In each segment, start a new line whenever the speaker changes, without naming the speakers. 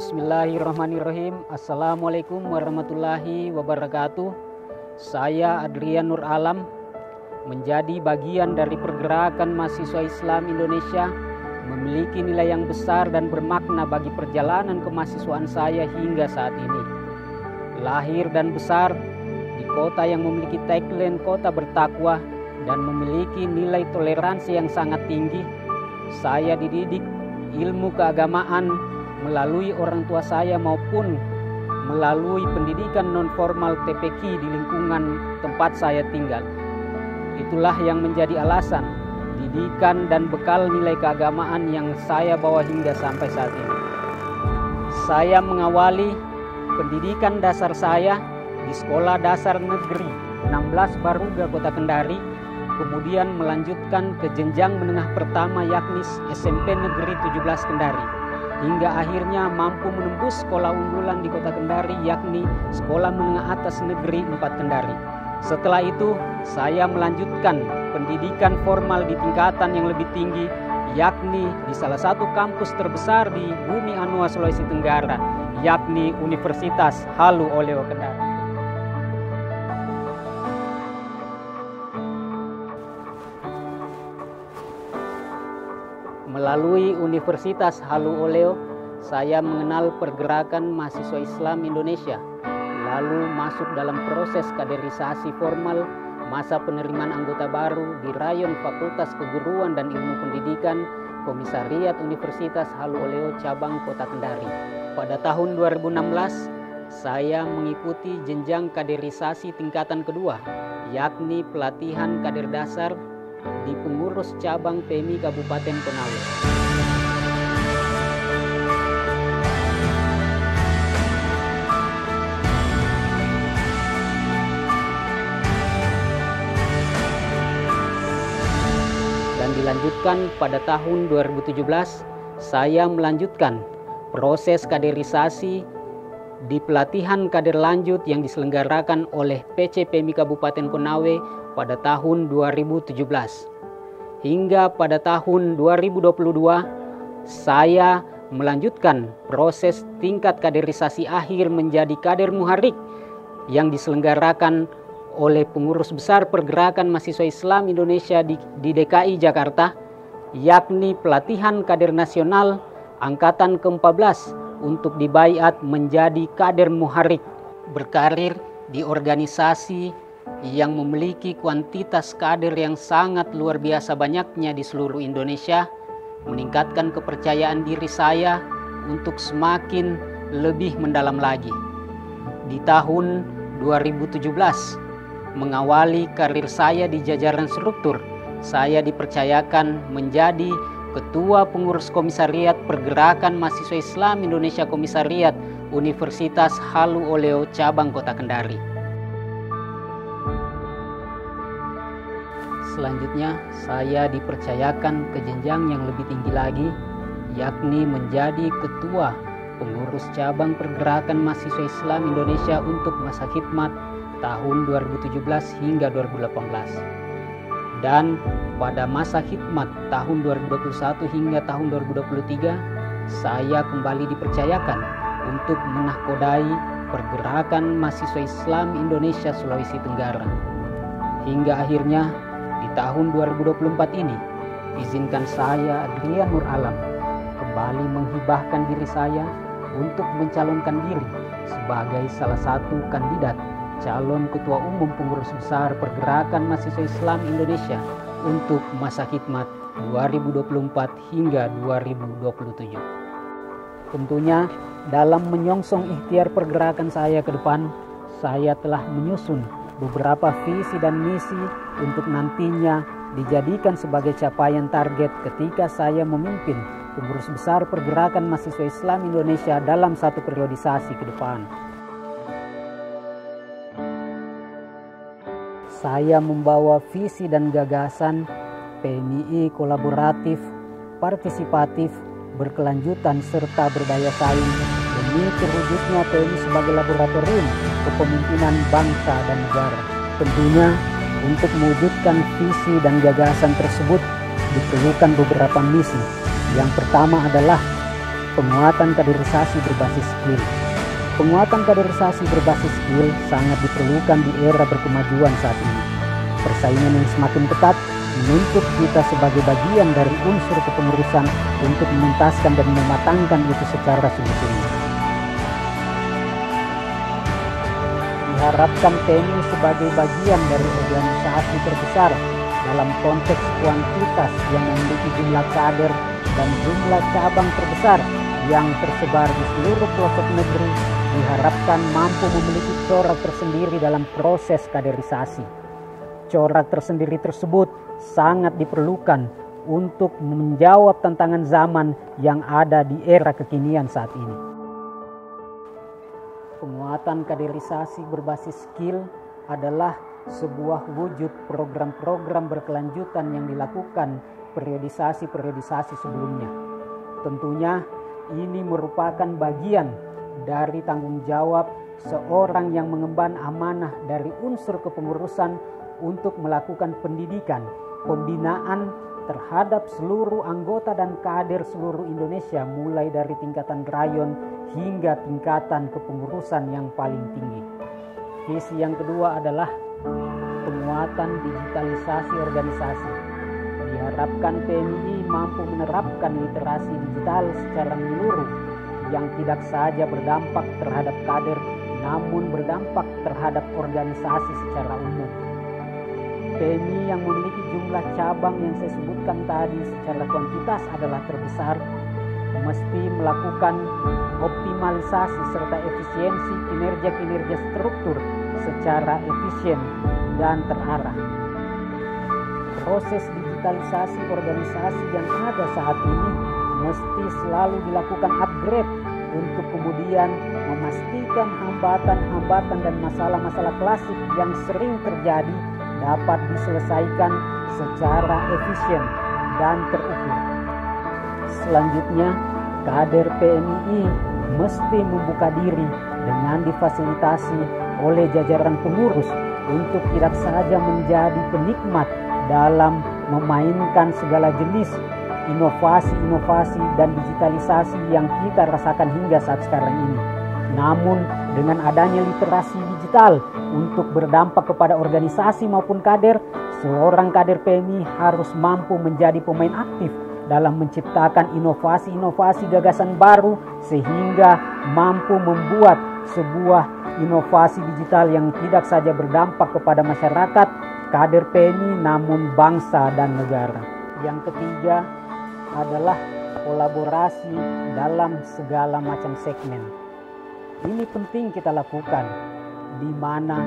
Bismillahirrahmanirrahim. Assalamualaikum warahmatullahi wabarakatuh. Saya Adrian Nur Alam, menjadi bagian dari pergerakan mahasiswa Islam Indonesia, memiliki nilai yang besar dan bermakna bagi perjalanan kemahasiswaan saya hingga saat ini. Lahir dan besar di kota yang memiliki tagline kota bertakwa dan memiliki nilai toleransi yang sangat tinggi, saya dididik ilmu keagamaan melalui orang tua saya maupun melalui pendidikan non-formal TPQ di lingkungan tempat saya tinggal. Itulah yang menjadi alasan, didikan dan bekal nilai keagamaan yang saya bawa hingga sampai saat ini. Saya mengawali pendidikan dasar saya di Sekolah Dasar Negeri 16 Baruga, Kota Kendari, kemudian melanjutkan ke jenjang menengah pertama yakni SMP Negeri 17 Kendari, hingga akhirnya mampu menembus sekolah unggulan di Kota Kendari yakni Sekolah Menengah Atas Negeri 4 Kendari. Setelah itu saya melanjutkan pendidikan formal di tingkatan yang lebih tinggi yakni di salah satu kampus terbesar di Bumi Anua, Sulawesi Tenggara, yakni Universitas Halu Oleo Kendari. Melalui Universitas Halu Oleo, saya mengenal pergerakan mahasiswa Islam Indonesia, lalu masuk dalam proses kaderisasi formal masa penerimaan anggota baru di Rayon Fakultas Keguruan dan Ilmu Pendidikan Komisariat Universitas Halu Oleo Cabang Kota Kendari. Pada tahun 2016, saya mengikuti jenjang kaderisasi tingkatan kedua, yakni pelatihan kader dasar di pengurus cabang PMI Kabupaten Konawe. Dan dilanjutkan pada tahun 2017, saya melanjutkan proses kaderisasi di pelatihan kader lanjut yang diselenggarakan oleh PC PMI Kabupaten Konawe pada tahun 2017. Hingga pada tahun 2022, saya melanjutkan proses tingkat kaderisasi akhir menjadi kader muharik yang diselenggarakan oleh pengurus besar pergerakan mahasiswa Islam Indonesia di DKI Jakarta, yakni pelatihan kader nasional angkatan ke-14 untuk dibaiat menjadi kader muharik, berkarir di organisasi yang memiliki kuantitas kader yang sangat luar biasa banyaknya di seluruh Indonesia, meningkatkan kepercayaan diri saya untuk semakin lebih mendalam lagi. Di tahun 2017, mengawali karir saya di jajaran struktur, saya dipercayakan menjadi Ketua Pengurus Komisariat Pergerakan Mahasiswa Islam Indonesia Komisariat Universitas Halu Oleo Cabang Kota Kendari. Selanjutnya, saya dipercayakan ke jenjang yang lebih tinggi lagi, yakni menjadi Ketua Pengurus Cabang Pergerakan Mahasiswa Islam Indonesia untuk masa khidmat tahun 2017 hingga 2018. Dan pada masa khidmat tahun 2021 hingga tahun 2023, saya kembali dipercayakan untuk menahkodai Pergerakan Mahasiswa Islam Indonesia Sulawesi Tenggara. Hingga akhirnya di tahun 2024 ini, izinkan saya Adrian Nur Alam kembali menghibahkan diri saya untuk mencalonkan diri sebagai salah satu kandidat calon Ketua Umum Pengurus Besar Pergerakan Mahasiswa Islam Indonesia untuk masa khidmat 2024 hingga 2027. Tentunya dalam menyongsong ikhtiar pergerakan saya ke depan, saya telah menyusun beberapa visi dan misi untuk nantinya dijadikan sebagai capaian target ketika saya memimpin Pengurus Besar Pergerakan Mahasiswa Islam Indonesia dalam satu periodisasi ke depan. Saya membawa visi dan gagasan PMI kolaboratif, partisipatif, berkelanjutan serta berdaya saing demi terwujudnya PMI sebagai laboratorium kepemimpinan bangsa dan negara. Tentunya untuk mewujudkan visi dan gagasan tersebut diperlukan beberapa misi. Yang pertama adalah Penguatan kaderisasi berbasis skill. Penguatan kaderisasi berbasis skill sangat diperlukan di era berkemajuan saat ini. Persaingan yang semakin ketat menuntut kita sebagai bagian dari unsur kepengurusan untuk menuntaskan dan mematangkan itu secara sungguh-sungguh. Diharapkan TNI sebagai bagian dari organisasi terbesar dalam konteks kuantitas yang memiliki jumlah kader dan jumlah cabang terbesar yang tersebar di seluruh pelosok negeri, diharapkan mampu memiliki corak tersendiri dalam proses kaderisasi. Corak tersendiri tersebut sangat diperlukan untuk menjawab tantangan zaman yang ada di era kekinian saat ini. Penguatan kaderisasi berbasis skill adalah sebuah wujud program-program berkelanjutan yang dilakukan periodisasi sebelumnya. Tentunya ini merupakan bagian dari tanggung jawab seorang yang mengemban amanah dari unsur kepengurusan untuk melakukan pendidikan, pembinaan terhadap seluruh anggota dan kader seluruh Indonesia, mulai dari tingkatan rayon hingga tingkatan kepengurusan yang paling tinggi. Visi yang kedua adalah penguatan digitalisasi organisasi. Diharapkan PMII mampu menerapkan literasi digital secara menyeluruh yang tidak saja berdampak terhadap kader, namun berdampak terhadap organisasi secara umum. PMI yang memiliki jumlah cabang yang saya sebutkan tadi secara kuantitas adalah terbesar, mesti melakukan optimalisasi serta efisiensi kinerja-kinerja struktur secara efisien dan terarah. Proses digitalisasi organisasi yang ada saat ini mesti selalu dilakukan upgrade untuk kemudian memastikan hambatan-hambatan dan masalah-masalah klasik yang sering terjadi dapat diselesaikan secara efisien dan terukur. Selanjutnya, kader PMII mesti membuka diri dengan difasilitasi oleh jajaran pengurus untuk tidak saja menjadi penikmat dalam memainkan segala jenis inovasi-inovasi dan digitalisasi yang kita rasakan hingga saat sekarang ini. Namun dengan adanya literasi digital untuk berdampak kepada organisasi maupun kader, seorang kader PMI harus mampu menjadi pemain aktif dalam menciptakan inovasi-inovasi gagasan baru sehingga mampu membuat sebuah inovasi digital yang tidak saja berdampak kepada masyarakat, kader PMI, namun bangsa dan negara. Yang ketiga adalah kolaborasi dalam segala macam segmen. Ini penting kita lakukan, di mana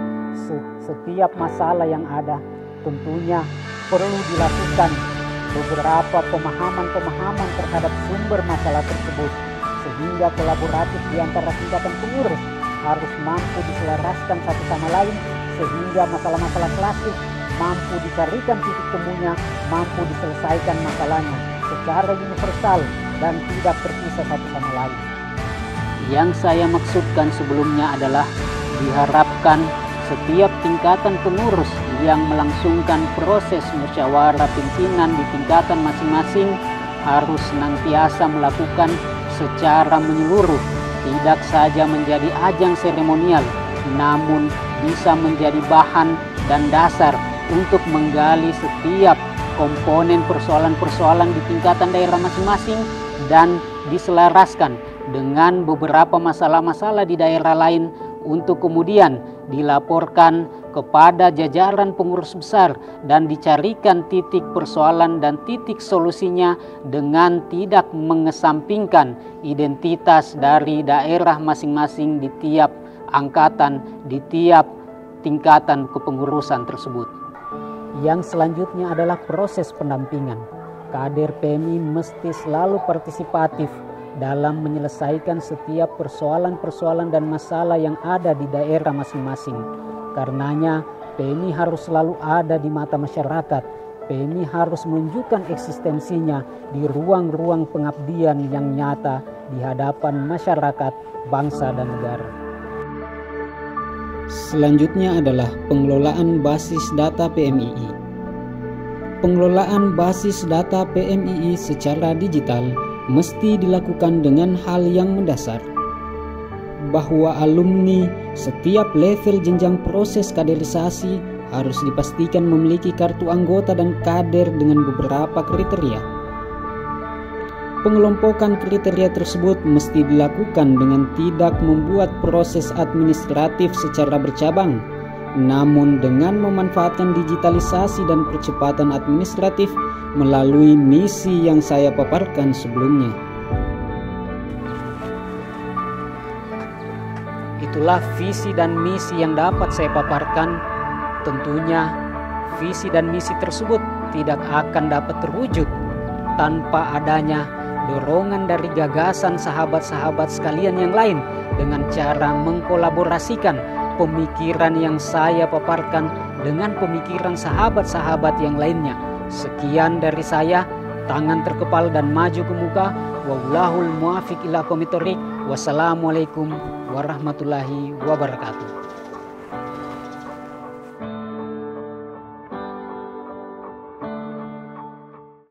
setiap masalah yang ada tentunya perlu dilakukan beberapa pemahaman terhadap sumber masalah tersebut, sehingga kolaboratif di antara tingkatan pengurus harus mampu diselaraskan satu sama lain, sehingga masalah-masalah klasik mampu dicarikan titik temunya, mampu diselesaikan masalahnya secara universal dan tidak terpisah satu sama lain. Yang saya maksudkan sebelumnya adalah diharapkan setiap tingkatan pengurus yang melangsungkan proses musyawarah pimpinan di tingkatan masing-masing harus senantiasa melakukan secara menyeluruh, tidak saja menjadi ajang seremonial, namun bisa menjadi bahan dan dasar untuk menggali setiap komponen persoalan-persoalan di tingkatan daerah masing-masing dan diselaraskan dengan beberapa masalah-masalah di daerah lain untuk kemudian dilaporkan kepada jajaran pengurus besar dan dicarikan titik persoalan dan titik solusinya dengan tidak mengesampingkan identitas dari daerah masing-masing di tiap angkatan, di tiap tingkatan kepengurusan tersebut. Yang selanjutnya adalah proses pendampingan. Kader PMI mesti selalu partisipatif dalam menyelesaikan setiap persoalan-persoalan dan masalah yang ada di daerah masing-masing. Karenanya PMI harus selalu ada di mata masyarakat. PMI harus menunjukkan eksistensinya di ruang-ruang pengabdian yang nyata di hadapan masyarakat, bangsa dan negara. Selanjutnya adalah pengelolaan basis data PMII. Pengelolaan basis data PMII secara digital mesti dilakukan dengan hal yang mendasar, bahwa alumni setiap level jenjang proses kaderisasi harus dipastikan memiliki kartu anggota dan kader dengan beberapa kriteria. Pengelompokan kriteria tersebut mesti dilakukan dengan tidak membuat proses administratif secara bercabang, namun dengan memanfaatkan digitalisasi dan percepatan administratif melalui misi yang saya paparkan sebelumnya. Itulah visi dan misi yang dapat saya paparkan. Tentunya visi dan misi tersebut tidak akan dapat terwujud tanpa adanya dorongan dari gagasan sahabat-sahabat sekalian yang lain dengan cara mengkolaborasikan pemikiran yang saya paparkan dengan pemikiran sahabat-sahabat yang lainnya. Sekian dari saya, tangan terkepal dan maju ke muka. Wallahul muwaffiq ila aqwamit thoriq. Wassalamualaikum warahmatullahi wabarakatuh.